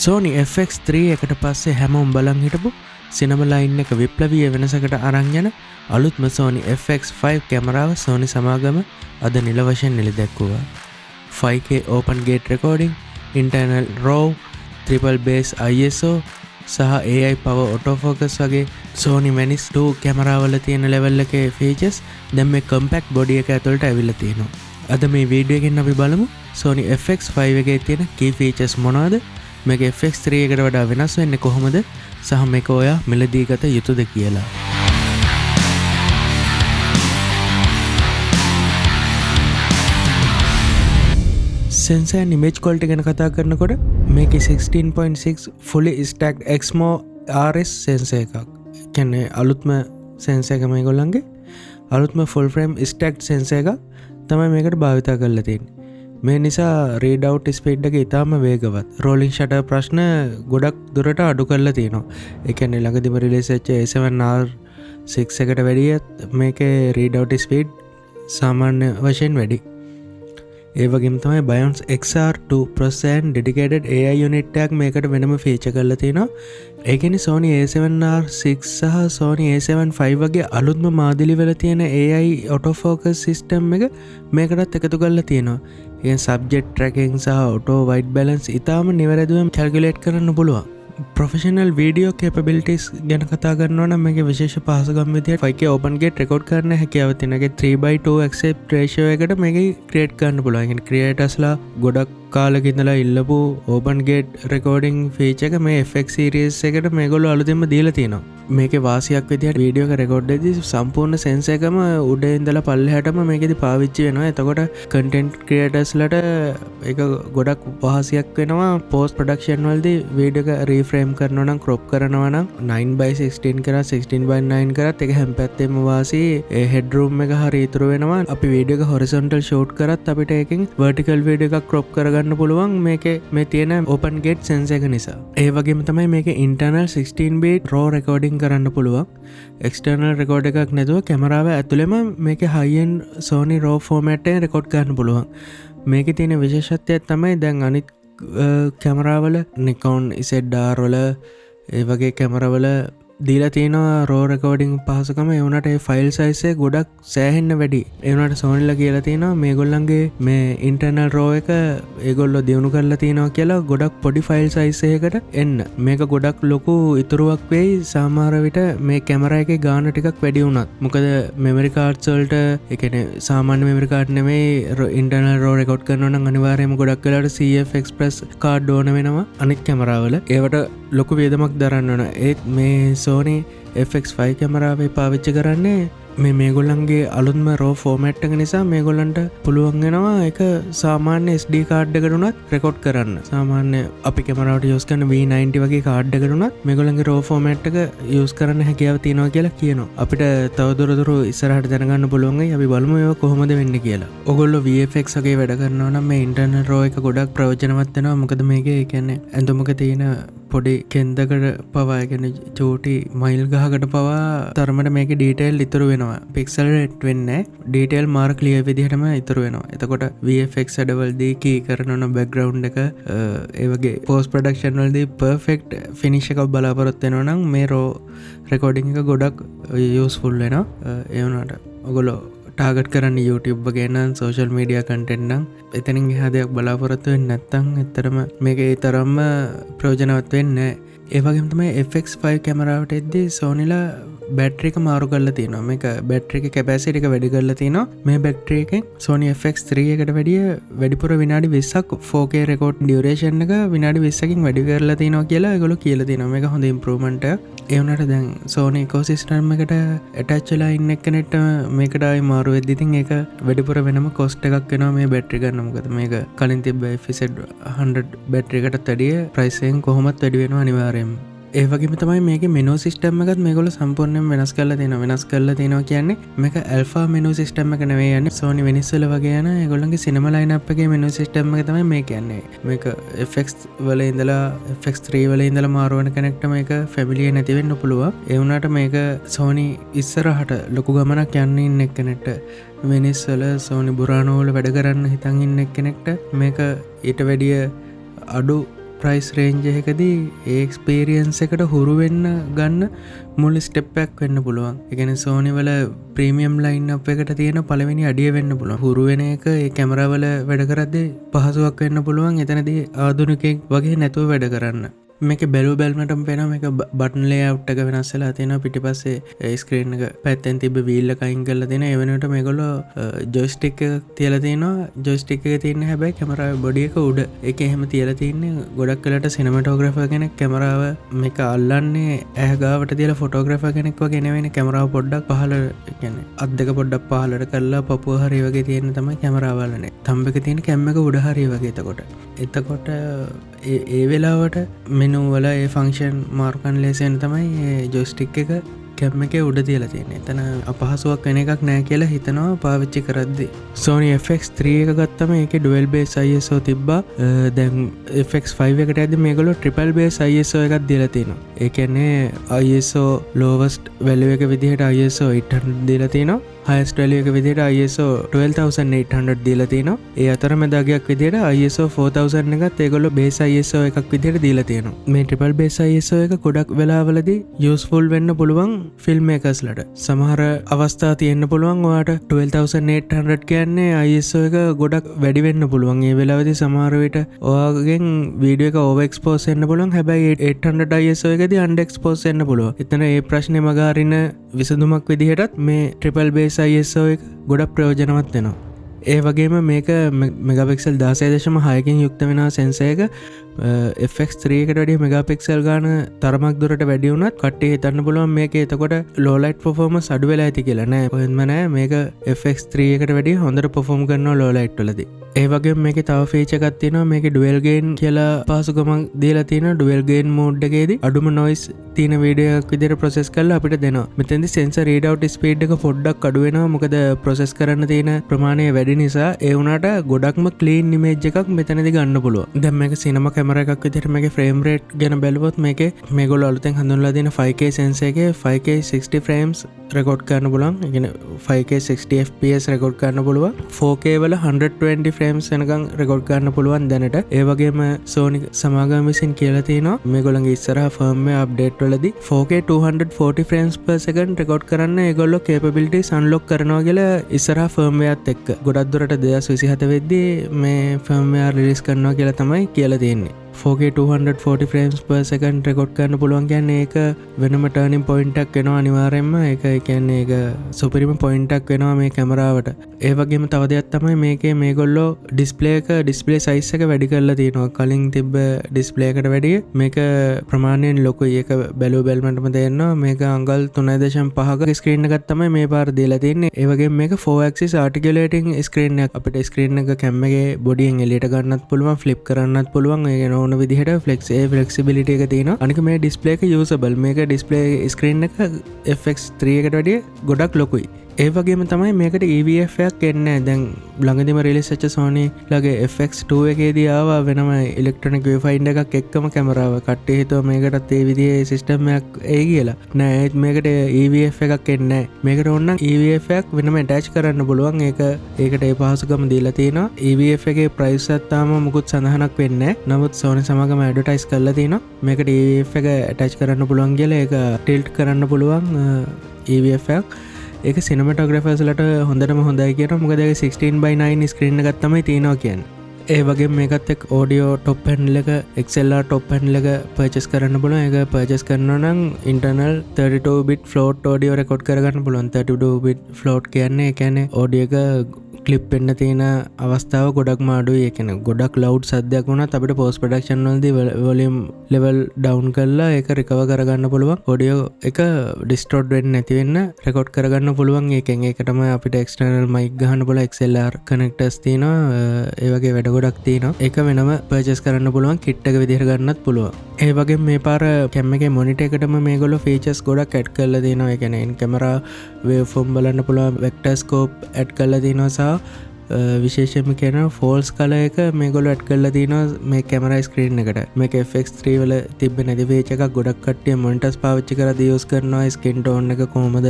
Sony FX3 එකට පස්සේ හැමෝම බලන් හිටපු සිනම ලයින් එක විප්ලවීය වෙනසකට අරන් යන අලුත්ම Sony FX5 කැමරාව Sony සමාගම අද නිල වශයෙන් නිලදැක්වුවා. 5K open gate recording, internal RAW, triple bass ISO සහ AI power autofocus වගේ Sony Venice 2 කැමරාවල තියෙන ලෙවල් එකේ features දැන් මේ compact body එක ඇතුළට ඇවිල්ලා තියෙනවා. අද මේ වීඩියෝ එකෙන් අපි බලමු Sony FX5 එකේ තියෙන key features මොනවද? මේක FX3 එකට වඩා වෙනස් වෙන්නේ කොහොමද? සහ මේක ඔයා මිලදී ගත යුතුද කියලා. Sensor and image quality ගැන කතා කරනකොට මේකේ 16.6 fully stacked Exmo RS sensor එකක්. කියන්නේ අලුත්ම sensor එක මේගොල්ලන්ගේ අලුත්ම full frame stacked sensor එකක් තමයි මේකට භාවිත කරලා තියෙන්නේ. මේ නිසා read out speed එක ඉතාම වේගවත්. rolling shutter ප්‍රශ්න ගොඩක් දුරට අඩු කරලා තියෙනවා. ඒ කියන්නේ ළඟදිම release වෙච්ච A7R6 එකට වැඩිය මේකේ read out speed සාමාන්‍ය වශයෙන් වැඩි. ඒ වගේම තමයි Bionz XR2 processor and dedicated AI unit එකක් මේකට වෙනම feature කරලා තියෙනවා. ඒ කියන්නේ Sony A7R6 සහ Sony A7 V වගේ අලුත්ම මාදිලි වල තියෙන AI autofocus system එක මේකටත් එකතු කරලා තියෙනවා. ඒ subject tracking සහ auto white balance ඉතාම නිවැරදිවම calculate කරන්න පුළුවන්. professional video capabilities ගැන කතා කරනවා නම් මේකේ විශේෂ පහසුකම් විදියට 5K open gate record කරන්න හැකියාව තියෙනවා. ඒකේ 3:2 aspect ratio එකට මේකේ create කරන්න පුළුවන්. ඒ කියන්නේ creatorsලා ගොඩක් කාලෙක ඉඳලා ඉල්ලපු open gate recording feature එක මේ FX series එකට මේගොල්ලෝ අලුතෙන්ම දීලා තියෙනවා. මේකේ වාසියක් විදියට වීඩියෝ එක රෙකෝඩ් වෙද්දී සම්පූර්ණ සෙන්සර් එකම උඩ ඉඳලා පල්ලෙහාටම මේකෙදි පාවිච්චි වෙනවා. එතකොට content creators ලට ඒක ගොඩක් වාසියක් වෙනවා. post production වලදී වීඩියෝ එක reframe කරනවා නම් crop කරනවා නම් 9:16 කරා 16:9 කරත් ඒක හැම පැත්තෙම වාසි. ඒ headroom එක හරිය ඉතුරු වෙනවා. අපි වීඩියෝ එක horizontal shoot කරත් අපිට ඒකෙන් vertical වීඩියෝ එකක් crop කරගන්න පුළුවන් මේකේ මේ තියෙන open gate sensor එක නිසා. ඒ වගේම තමයි මේකේ internal 16-bit raw recording කරන්න පුළුවන්. external record එකක් නැතුව කැමරාව ඇතුළෙම මේකේ high end Sony RAW format එකෙන් record කරන්න පුළුවන්. මේකේ තියෙන විශේෂත්වය තමයි දැන් අනිත් කැමරාවල Nikon ZR වල ඒ වගේ කැමරාවල දීලා තියෙනවා raw recording පහසුකම. ඒ වුණාට ඒ file size එක ගොඩක් සෑහෙන්න වැඩි. ඒ වුණාට Sonyලා කියලා තියෙනවා මේගොල්ලන්ගේ මේ internal raw එක ඒගොල්ලෝ දියුණු කරලා තියෙනවා කියලා ගොඩක් පොඩි file size එකකට එන්න. මේක ගොඩක් ලොකු ඉතුරුවක් වෙයි සමහර විට මේ කැමරා එකේ ගාන ටිකක් වැඩි වුණත්. මොකද memory cards වලට ඒ කියන්නේ සාමාන්‍ය memory card නෙමෙයි internal raw record කරනවා නම් අනිවාර්යයෙන්ම ගොඩක් වෙලාවට CF Express card ඕන වෙනවා අනිත් කැමරාවල. ඒවට ලොකු වේදමක් දරන්න ඕන. ඒත් මේ Sony FX5 කැමරාවේ පාවිච්චි කරන්නේ මේගොල්ලන්ගේ අලුත්ම raw format එක නිසා මේගොල්ලන්ට පුළුවන් වෙනවා ඒක සාමාන්‍ය SD card එකකට උනත් record කරන්න. සාමාන්‍ය අපි කැමරාවට use කරන V90 වගේ card එකකට උනත් මේගොල්ලන්ගේ raw format එක use කරන්න හැකියාව තියෙනවා කියලා කියනවා. අපිට තවදුරටත් ඉස්සරහට දැනගන්න පුළුවන් වෙයි. අපි බලමු ඒක කොහොමද වෙන්නේ කියලා. ඔයගොල්ලෝ VFX වගේ වැඩ කරනවා නම් මේ internal raw එක ගොඩක් ප්‍රයෝජනවත් වෙනවා. මොකද මේකේ ඒ කියන්නේ ඇඳුමක තියෙන පොඩි කෙන්දකට පවා කියන්නේ චූටි මයිල් ගහකට පවා තරමට මේකේ detail ඉතුරු වෙනවා. pixel rate වෙන්නේ detail mark clear විදිහටම ඉතුරු වෙනවා. එතකොට VFX වැඩවලදී key කරන background එක ඒ වගේ post production වලදී perfect finish එකක් බලාපොරොත්තු වෙනවා නම් මේ raw recording එක ගොඩක් useful වෙනවා. ඒ වුණාට ඔයගොල්ලෝ ටාගට් කරන්න YouTube වගේ නම් social media content නම් එතනින් එහා දෙයක් බලාපොරොත්තු වෙන්නේ නැත්නම් ඇත්තටම මේක ඒ තරම්ම ප්‍රයෝජනවත් වෙන්නේ නැහැ. ඒ වගේම තමයි FX5 කැමරාවට එද්දී Sonyලා බැටරි එක මාරු කරලා තියෙනවා. මේක බැටරි එකේ කැපැසිටි එක වැඩි කරලා තියෙනවා. මේ බැටරි එකෙන් Sony FX3 එකට වැඩිය වැඩිපුර විනාඩි 20ක් 4K record duration එක විනාඩි 20කින් වැඩි කරලා තියෙනවා කියලා ඒගොල්ලෝ කියලා තියෙනවා. මේක හොඳ improvement එකක්. ඒ වුණාට දැන් Sony ecosystem එකට attach වෙලා ඉන්න කෙනෙක්ට මේකට ආයි මාරු වෙද්දි ඉතින් ඒක වැඩිපුර වෙනම cost එකක් වෙනවා මේ බැටරි ගන්න. මොකද මේක කලින් තිබ්බ FZ100 බැටරි එකටත් වැඩිය price එකෙන් කොහොමත් වැඩි වෙනවා අනිවාර්යයෙන්ම. ඒ වගේම තමයි මේකේ menu system එකත් මේගොල්ලෝ සම්පූර්ණයෙන්ම වෙනස් කරලා තියෙනවා. වෙනස් කරලා තියෙනවා කියන්නේ මේක alpha menu system එක නෙවෙයි යන්නේ Sony Venice වල වගේ යන ඒගොල්ලන්ගේ cinema lineup එකේ menu system එක තමයි මේ කියන්නේ. මේක FX වල ඉඳලා FX3 වල ඉඳලා මාරු වෙන කෙනෙක්ට මේක familiar නැති වෙන්න පුළුවන්. ඒ වුණාට මේක Sony ඉස්සරහට ලොකු ගමනක් යන්න ඉන්න කෙනෙක්ට Venice වල Sony Burano වල වැඩ කරන්න හිතන් ඉන්න කෙනෙක්ට මේක ඊට වැඩිය අඩු ප්‍රයිස් රේන්ජ් එකකදී ඒ එක්ස්පීරියන්ස් එකට හුරු වෙන්න ගන්න මුල් ස්ටෙප් එකක් වෙන්න පුළුවන්. ඒ කියන්නේ Sony වල ප්‍රීමියම් ලයින් අප් එකට තියෙන පළවෙනි අඩිය වෙන්න පුළුවන්. හුරු වෙන එක ඒ කැමරා වල වැඩ කරද්දී පහසුවක් වෙන්න පුළුවන්. එතනදී ආධුනිකයෙක් වගේ නැතුව වැඩ කරන්න. මේක බැලු බැල්මටම පේනවා මේක බටන් ලේඅවුට් එක වෙනස් වෙලා තියෙනවා. පිටිපස්සේ ස්ක්‍රීන් එක පැත්තෙන් තිබ්බ වීල් එක අයින් කරලා තියෙනවා. ඒ වෙනුවට මේගොල්ලෝ ජොයිස්ටික් එක තියලා තියෙනවා. ජොයිස්ටික් එක තියෙන හැබැයි කැමරාවේ බොඩි එක උඩ. ඒක එහෙම තියලා තින්නේ ගොඩක් වෙලාට සිනමැටෝග්‍රැෆර් කෙනෙක් කැමරාව මේක අල්ලන්නේ ඇහ ගාවට තියලා ෆොටෝග්‍රැෆර් කෙනෙක් වගේ නෙවෙයි. කැමරාව පොඩ්ඩක් පහළ කියන්නේ අත් දෙක පොඩ්ඩක් පහළට කරලා පපුව හරිය වගේ තියෙන තමයි කැමරාව අල්ලන්නේ. තම්බ එක තියෙන කැම් එක උඩ හරිය වගේ. එතකොට ඒ වෙලාවට මෙනු වල ඒ ෆංක්ෂන් මාර්කන් ලේසෙන් තමයි ජොයිස්ටික් එක කැම් එකේ උඩ තියලා තියෙන්නේ. එතන අපහසුයක් වෙන එකක් නෑ කියලා හිතනවා පාවිච්චි කරද්දී. Sony FX3 එක ගත්තම ඒකේ dual base ISO තිබ්බා. දැන් FX5 එකට යද්දි මේගොල්ලෝ triple base ISO එකක් දීලා තියෙනවා. ඒ කියන්නේ ISO lowest value එක විදිහට ISO 800 දීලා තියෙනවා. highest value එක විදිහට ISO 12800 දීලා තියෙනවා. ඒ අතරමැදගයක් විදිහට ISO 4000 එකත් ඒගොල්ලෝ base ISO එකක් විදිහට දීලා තියෙනවා. මේ triple base ISO එක ගොඩක් වෙලාවලදී useful වෙන්න පුළුවන් ෆිල්ම් මේකර්ස්ලට. සමහර අවස්ථා තියෙන්න පුළුවන් ඔයාට 12800 කියන්නේ ISO එක ගොඩක් වැඩි වෙන්න පුළුවන්. ඒ වෙලාවේදී සමහර විට ඔයාගෙන් වීඩියෝ එක over expose වෙන්න පුළුවන්. හැබැයි 800 ISO එකදී under expose වෙන්න පුළුවන්. එතන ඒ ප්‍රශ්නේ මගහරින විසඳුමක් විදිහටත් මේ triple base ISO එක ගොඩක් ප්‍රයෝජනවත් වෙනවා. ඒ වගේම මේක මෙගාපික්සල් 16.6කින් යුක්ත වෙන සෙන්සර් එක FX3 එකට වැඩිය මෙගාපික්සල් ගාන තරමක් දුරට වැඩි වුණත් කට්ටිය හිතන්න පුළුවන් මේක එතකොට low light performance අඩු වෙලා ඇති කියලා. නෑ, කොහෙන්ම නෑ. මේක FX3 එකට වැඩිය හොඳට perform කරනවා low light වලදී. ඒ වගේම මේකේ තව ෆීචර් එකක් තියෙනවා. මේකේ dual gain කියලා පහසුකමක් දීලා තියෙනවා. dual gain mode එකේදී අඩුම noise තියෙන වීඩියෝ එකක් විදිහට process කරලා අපිට දෙනවා. මෙතෙන්දී sensor read out speed එක පොඩ්ඩක් අඩු වෙනවා. මොකද process කරන්න තියෙන ප්‍රමාණය වැඩි නිසා. ඒ වුණාට ගොඩක්ම clean image එකක් මෙතනදී ගන්න පුළුවන්. දැන් මේක cinema camera එකක් විදිහට මේකේ frame rate ගැන බැලුවොත් මේකේ මේගොල්ලෝ අලුතෙන් හඳුන්වලා දෙන 5K sensor එකේ 5K 60 frames රෙකෝඩ් කරන්න පුළුවන්. ඒ කියන්නේ 5K 60 fps රෙකෝඩ් කරන්න පුළුවන්. 4K වල 120 frames වෙනකන් රෙකෝඩ් කරන්න පුළුවන් දැනට. ඒ වගේම Sony සමාගම විසින් කියලා තියෙනවා මේගොල්ලන්ගේ ඉස්සරහා firmware update වලදී 4K 240 frames per second record කරන්න ඒගොල්ලෝ capabilities unlock කරනවා කියලා ඉස්සරහා firmware එකත් එක්ක. ගොඩක් දුරට 2027 වෙද්දී මේ firmware release කරනවා කියලා තමයි කියලා තියෙන්නේ. 4K 240 frames per second record කරන්න පුළුවන් කියන්නේ ඒක වෙනම turning point එකක් වෙනවා අනිවාර්යයෙන්ම. ඒක කියන්නේ ඒක සුපිරිම point එකක් වෙනවා මේ කැමරාවට. ඒ වගේම තව දෙයක් තමයි මේකේ මේගොල්ලෝ display size එක වැඩි කරලා තියෙනවා. කලින් තිබ්බ display එකට වැඩිය මේක ප්‍රමාණයෙන් ලොකුයි. ඒක බැලුව බැලමටම තේරෙනවා මේක අඟල් 3.5ක screen එකක් තමයි මේ පාර දීලා තියෙන්නේ. ඒ වගේම මේක 4 axis articulating screen එකක්. අපිට screen එක cam එකේ බොඩියෙන් එළියට ගන්නත් පුළුවන්, flip කරන්නත් පුළුවන්. ඒක ඕන විදිහට flexibility එක තියෙනවා. අනික මේ display එක usable. මේක display screen එක FX3 එකට වැඩිය ගොඩක් ලොකුයි. ඒ වගේම තමයි මේකට EVF එකක් එන්නේ. දැන් ළඟදිම රිලීස් වෙච්ච Sony ලගේ FX2 එකේදී ආවා වෙනම electronic viewfinder එකක් එක්කම කැමරාව. කට්ටිය හිතුවා මේකටත් ඒ විදිහේ සිස්ටම් එකක් එයි කියලා. නෑ, මේකට EVF එකක් එන්නේ නෑ. මේකට ඕන නම් EVF එකක් වෙනම attach කරන්න පුළුවන්. ඒකට ඒ පහසුකම දීලා තියෙනවා. EVF එකේ price එකත් තාම මුකුත් සඳහනක් වෙන්නේ නෑ. නමුත් Sony සමගම advertise කරලා තියෙනවා මේකට EVF එක attach කරන්න පුළුවන් කියලා. ඒක tilt කරන්න පුළුවන් EVF එකක්. ඒක සිනමටෝග්‍රැෆර්ස් ලට හොඳටම හොඳයි කියනවා. මොකද ඒක 16:9 ස්ක්‍රීන් එකක් තමයි තියෙනවා කියන්නේ. ඒ වගේ මේකත් එක්ක ඔඩියෝ টොප් හැන්ඩල් එක XLR টොප් හැන්ඩල් එක පර්චේස් කරන්න පුළුවන්. ඒක පර්චේස් කරනවා නම් internal 32 bit float audio record කරගන්න පුළුවන්. 32 bit float කියන්නේ ඒ කියන්නේ ඔඩියෝ එක ක්ලිප් වෙන්න තියෙන අවස්ථාව ගොඩක්ම අඩුයි. ඒ කියන්නේ ගොඩක් ලවුඩ් සද්දයක් වුණත් අපිට පෝස්ට් ප්‍රොඩක්ෂන් වලදී වොලියම් ලෙවල් ඩවුන් කරලා ඒක රිකවර් කරගන්න පුළුවන්. ඔඩියෝ එක ඩිස්ටෝර්ට් වෙන්නේ නැති වෙන්න රෙකෝඩ් කරගන්න පුළුවන්. ඒකෙන් ඒකටම අපිට එක්ස්ටර්නල් මයික් ගහන්න පුළුවන්. XLR කනෙක්ටර්ස් තියෙනවා. ඒ වගේ වැඩ ගොඩක් තියෙනවා. ඒක වෙනම පර්චේස් කරන්න පුළුවන්. කිට් එක විදිහට ගන්නත් පුළුවන්. ඒ වගේ මේ පාර කැම් එකේ මොනිටර් එකටම මේගොල්ලෝ ෆීචර්ස් ගොඩක් ඇඩ් කරලා තියෙනවා. ඒ කියන්නේ කැමරා වේව්ෆෝම් බලන්න පුළුවන්. වෙක්ටර් ස්කෝප් ඇඩ් කරලා තියෙනවා. සහ විශේෂයෙන්ම කියනවා ෆෝල්ස් කලර් එක මේගොල්ලෝ ඇඩ් කරලා තියෙනවා මේ කැමරා ස්ක්‍රීන් එකට. මේක FX3 වල තිබ්බ නැති ෆීචර් එකක්. ගොඩක් කට්ටිය මොනිටර්ස් පාවිච්චි කරලා යූස් කරනවා. ස්කින් ටෝන් එක කොහමද,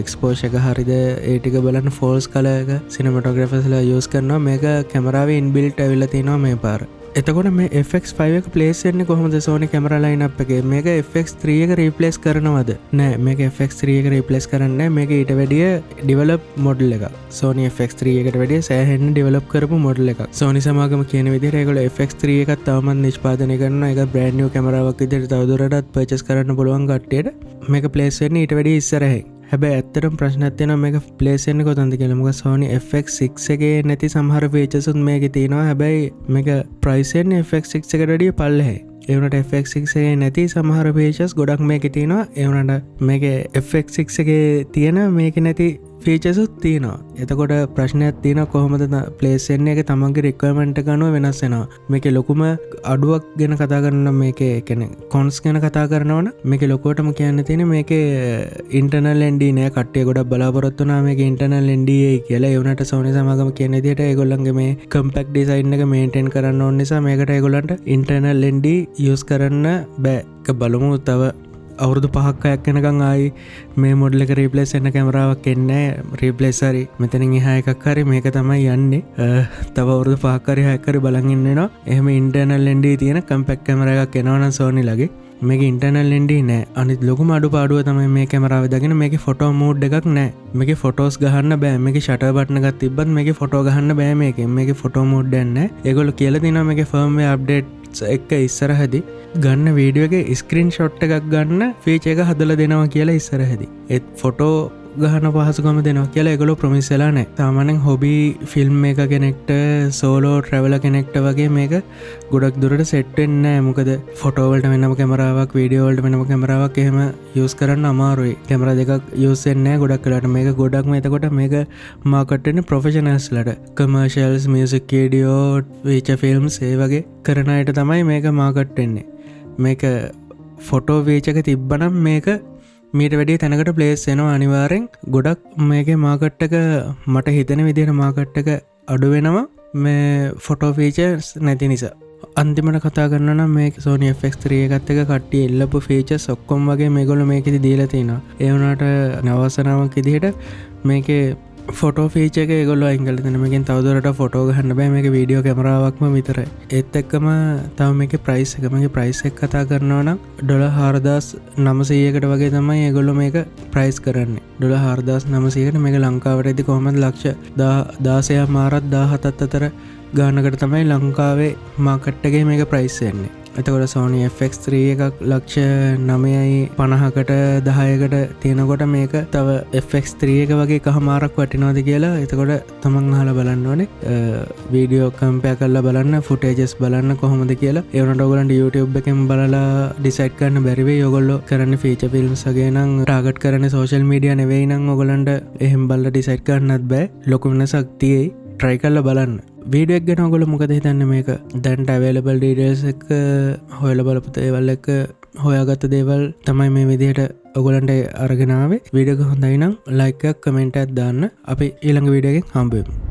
එක්ස්පෝෂර් එක හරිද, ඒ ටික බලන්න ෆෝල්ස් කලර් එක සිනමටෝග්‍රැෆර්ස්ලා යූස් කරනවා. මේක කැමරාවේ ඉන්බිල්ට් ඇවිල්ලා තියෙනවා මේ පාර. එතකොට මේ FX5 එක ප්ලේස් වෙන්නේ කොහොමද Sony camera lineup එකේ? මේක FX3 එක රීප්ලේස් කරනවද? නෑ, මේක FX3 එක රීප්ලේස් කරන්නේ නෑ. මේක ඊට වැඩිය ඩෙවලොප් මොඩල් එකක්. Sony FX3 එකට වැඩිය සෑහෙන්න ඩෙවලොප් කරපු මොඩල් එකක්. Sony සමාගම කියන විදිහට ඒගොල්ලෝ FX3 එකත් තවමත් නිෂ්පාදනය කරනවා. ඒක බ්‍රෑන්ඩ් නිව් කැමරාවක් විදිහට තවදුරටත් පර්චේස් කරන්න පුළුවන් කට්ටියට. මේක ප්ලේස් වෙන්නේ ඊට වැඩිය ඉස්සරහින්. හැබැයි ඇත්තටම ප්‍රශ්නයක් තියෙනවා මේක ප්ලේස් වෙන්නේ කොතනද කියලා. මොකද Sony FX6 එකේ නැති සමහර ෆීචර්ස් උත් මේකේ තියෙනවා. හැබැයි මේක ප්‍රයිස් වෙන්නේ FX6 එකට වැඩිය පල්ලෙහායි. ඒ වුණාට FX6 එකේ නැති සමහර ෆීචර්ස් ගොඩක් මේකේ තියෙනවා. ඒ වුණාට මේකේ FX6 එකේ තියෙන මේකේ නැති ෆීචර්ස් උත් තියෙනවා. එතකොට ප්‍රශ්නයක් තියෙනවා කොහොමද ප්ලේස් වෙන්නේ? ඒක තමන්ගේ රික්වයර්මන්ට් එක අනුව වෙනස් වෙනවා. මේකේ ලොකුම අඩුවක් ගැන කතා කරනවා මේකේ කියන්නේ කොන්ස් ගැන කතා කරනවනම් මේකේ ලොකුවටම කියන්න තියෙන්නේ මේකේ ඉන්ටර්නල් ND නෑ. කට්ටිය ගොඩක් බලාපොරොත්තු වුණා මේකේ ඉන්ටර්නල් ND කියලා. ඒ වුණාට Sony සමාගම කියන විදිහට ඒගොල්ලන්ගේ මේ කම්පැක්ට් ඩිසයින් එක මේන්ටේන් කරන්න ඕන නිසා මේකට ඒගොල්ලන්ට ඉන්ටර්නල් ND යූස් කරන්න බෑ. ඒක බලමු තව අවුරුදු 5ක් යනකම් ආයි මේ මොඩල් එක රීප්ලේස් වෙන්න කැමරාවක් එන්නේ. රීප්ලේස් හරි මෙතනින් එහා එකක් හරි මේක තමයි යන්නේ. තව අවුරුදු 5ක් හරි 6ක් හරි බලන් ඉන්න වෙනවා. එහෙම ඉන්ටර්නල් ND තියෙන කම්පැක්ට් කැමරා එකක් එනවා නම් Sony ලගේ. මේක ඉන්ටර්නල් ND නෑ. අනිත් ලොකුම අඩුපාඩුව තමයි මේ කැමරාවේ දගෙන මේකේ ෆොටෝ මෝඩ් එකක් නෑ. මේකේ ෆොටෝස් ගහන්න බෑ. මේකේ ෂටර් බටන් එකක් තිබ්බත් මේකේ ෆොටෝ ගහන්න බෑ මේකෙන්. මේකේ ෆොටෝ මෝඩ් එකක් නෑ. ඒගොල්ලෝ කියලා තිනවා මේකේ ෆර්ම්වෙයාර් අප්ඩේට්ස් එක ඉස්සරහදී ගන්න වීඩියෝ එක ස්ක්‍රීන් ෂොට් එකක් ගන්න ෆීචර් එක හදලා දෙනවා කියලා ඉස්සරහදී. ඒත් ෆොටෝ ගහන පහසුකම දෙනවා කියලා ඒගොල්ලෝ ප්‍රොමිස් වෙලා නැහැ. සාමාන්‍යයෙන් හොබි ෆිල්ම් එක කෙනෙක්ට සෝලෝ ට්‍රැවලර් කෙනෙක්ට වගේ මේක ගොඩක් දුරට සෙට් වෙන්නේ නැහැ. මොකද ෆොටෝ වලට වෙනම කැමරාවක්, වීඩියෝ වලට වෙනම කැමරාවක් එහෙම යූස් කරන්න අමාරුයි. කැමරා දෙකක් යූස් වෙන්නේ නැහැ ගොඩක් වෙලාට. මේක ගොඩක්ම එතකොට මේක මාකට් වෙන්නේ ප්‍රොෆෙෂනල්ස්ලට. කමර්ෂියල්ස්, මියුසික් වීඩියෝ, ෆීචර් ෆිල්ම්ස් ඒ වගේ කරන අයට තමයි මේක මාකට් වෙන්නේ. මේක ෆොටෝ වීචක තිබ්බනම් මේක මීට වැඩිය තැනකට ප්ලේස් වෙනවා අනිවාර්යෙන්. ගොඩක් මේකේ මාකට් එක මට හිතෙන විදිහට මාකට් එක අඩු වෙනවා මේ ෆොටෝ ෆීචර්ස් නැති නිසා. අන්තිමට කතා කරනවා නම් මේක Sony FX3 එකත් එක කට්ටිය එල්ලපු ෆීචර්ස් ඔක්කොම වගේ මේගොල්ලෝ මේකෙදි දීලා තිනවා. ඒ වුණාට නවසනාවක් විදිහට මේකේ ෆොටෝ ෆීචර් එක ඒගොල්ලෝ අයින් කරලා තියෙනවා. මේකෙන් තවදුරටත් ෆොටෝ ගහන්න බෑ. මේක වීඩියෝ කැමරාවක්ම විතරයි. ඒත් එක්කම තව මේකේ ප්‍රයිස් එක කතා කරනවා නම් $4900කට වගේ තමයි ඒගොල්ලෝ මේක ප්‍රයිස් කරන්නේ. $4900කට මේක ලංකාවටදී කොහොමද ලක්ෂ 16 මාරත් 17ත් අතර ගානකට තමයි ලංකාවේ මාකට් එකේ මේක ප්‍රයිස් වෙන්නේ. එතකොට Sony FX3 එකක් ලක්ෂ 9.50කට 10කට තියෙනකොට මේක තව FX3 එක වගේ කහමාරක් වටිනවද කියලා එතකොට තමන් අහලා බලන්න ඕනේ. වීඩියෝ කම්පෙයාර් කරලා බලන්න, ෆුටේජස් බලන්න කොහොමද කියලා. ඒ වුණාට ඔයගොල්ලන්ට YouTube එකෙන් බලලා ඩිසයිඩ් කරන්න බැරි වෙයි. ඔයගොල්ලෝ කරන්නේ ෆීචර් ෆිල්ම්ස් වගේ නම් ටාගට් කරන්නේ සෝෂල් මීඩියා නෙවෙයි නම් ඔයගොල්ලන්ට එහෙම බලලා ඩිසයිඩ් කරන්නත් බෑ. ලොකු වෙනසක් තියෙයි. try කරලා බලන්න. වීඩියෝ එක ගැන ඔයගොල්ලෝ මොකද හිතන්නේ? මේක දැන්ට available details එක හොයලා බලපු දේවල් එක හොයාගත්ත දේවල් තමයි මේ විදිහට ඔයගොල්ලන්ට අරගෙන ආවේ. වීඩියෝ එක හොඳයි නම් like එකක්, comment එකක් දාන්න. අපි ඊළඟ වීඩියෝ එකෙන් හම්බ වෙමු.